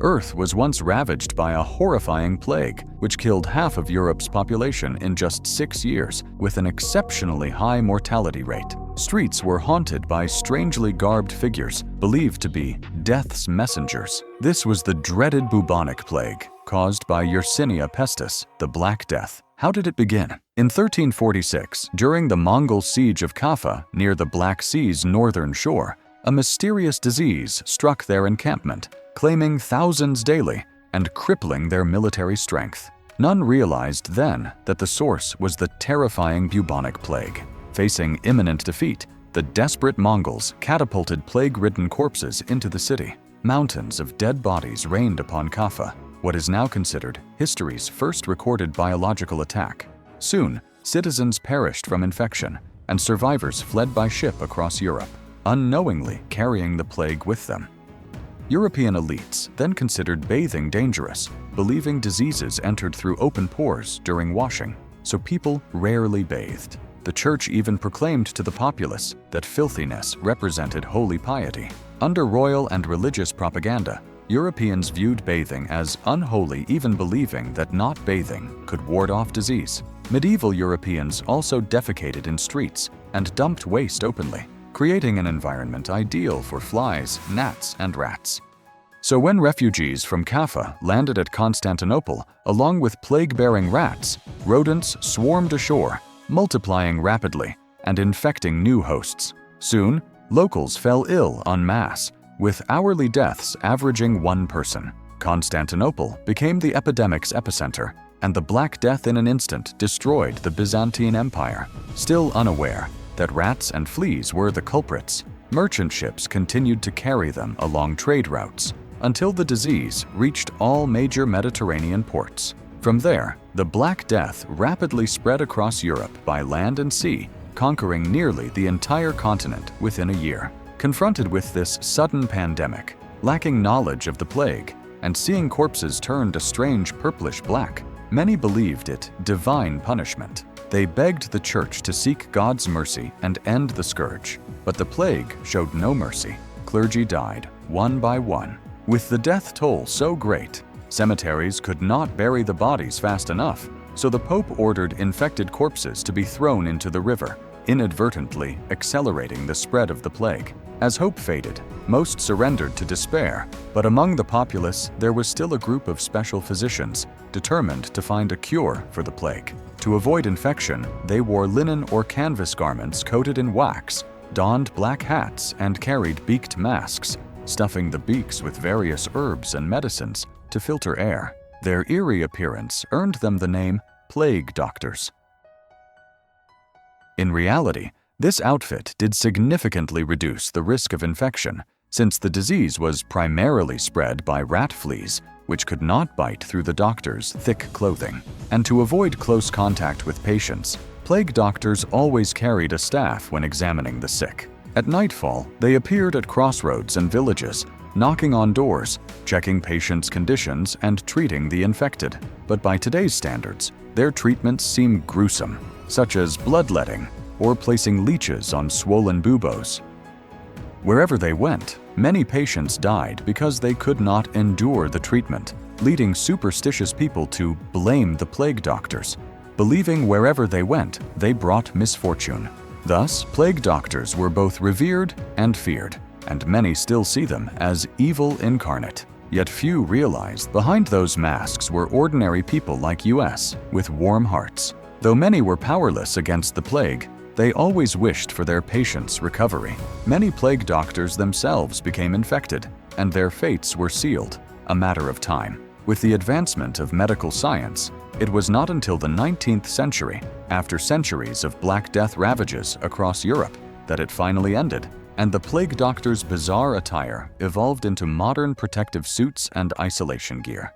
Earth was once ravaged by a horrifying plague, which killed half of Europe's population in just 6 years, with an exceptionally high mortality rate. Streets were haunted by strangely garbed figures, believed to be death's messengers. This was the dreaded bubonic plague, caused by Yersinia pestis, the Black Death. How did it begin? In 1346, during the Mongol siege of Kaffa near the Black Sea's northern shore, a mysterious disease struck their encampment, claiming thousands daily and crippling their military strength. None realized then that the source was the terrifying bubonic plague. Facing imminent defeat, the desperate Mongols catapulted plague-ridden corpses into the city. Mountains of dead bodies rained upon Kaffa, what is now considered history's first recorded biological attack. Soon, citizens perished from infection, and survivors fled by ship across Europe, unknowingly carrying the plague with them. European elites then considered bathing dangerous, believing diseases entered through open pores during washing, so people rarely bathed. The church even proclaimed to the populace that filthiness represented holy piety. Under royal and religious propaganda, Europeans viewed bathing as unholy, even believing that not bathing could ward off disease. Medieval Europeans also defecated in streets and dumped waste openly, creating an environment ideal for flies, gnats, and rats. So when refugees from Kaffa landed at Constantinople, along with plague-bearing rats, rodents swarmed ashore, multiplying rapidly and infecting new hosts. Soon, locals fell ill en masse, with hourly deaths averaging 1 person. Constantinople became the epidemic's epicenter, and the Black Death in an instant destroyed the Byzantine Empire. Still unaware that rats and fleas were the culprits, merchant ships continued to carry them along trade routes until the disease reached all major Mediterranean ports. From there, the Black Death rapidly spread across Europe by land and sea, conquering nearly the entire continent within a year. Confronted with this sudden pandemic, lacking knowledge of the plague, and seeing corpses turned a strange purplish black, many believed it divine punishment. They begged the church to seek God's mercy and end the scourge, but the plague showed no mercy. Clergy died, one by one. With the death toll so great, cemeteries could not bury the bodies fast enough, so the Pope ordered infected corpses to be thrown into the river, inadvertently accelerating the spread of the plague. As hope faded, most surrendered to despair, but among the populace there was still a group of special physicians determined to find a cure for the plague. To avoid infection, they wore linen or canvas garments coated in wax, donned black hats, and carried beaked masks, stuffing the beaks with various herbs and medicines to filter air. Their eerie appearance earned them the name plague doctors. In reality, this outfit did significantly reduce the risk of infection, since the disease was primarily spread by rat fleas, which could not bite through the doctor's thick clothing. And to avoid close contact with patients, plague doctors always carried a staff when examining the sick. At nightfall, they appeared at crossroads and villages, knocking on doors, checking patients' conditions, and treating the infected. But by today's standards, their treatments seem gruesome, such as bloodletting or placing leeches on swollen buboes. Wherever they went, many patients died because they could not endure the treatment, leading superstitious people to blame the plague doctors, believing wherever they went, they brought misfortune. Thus, plague doctors were both revered and feared, and many still see them as evil incarnate. Yet few realize behind those masks were ordinary people like us, with warm hearts. Though many were powerless against the plague, they always wished for their patients' recovery. Many plague doctors themselves became infected, and their fates were sealed, a matter of time. With the advancement of medical science, it was not until the 19th century, after centuries of Black Death ravages across Europe, that it finally ended, and the plague doctor's bizarre attire evolved into modern protective suits and isolation gear.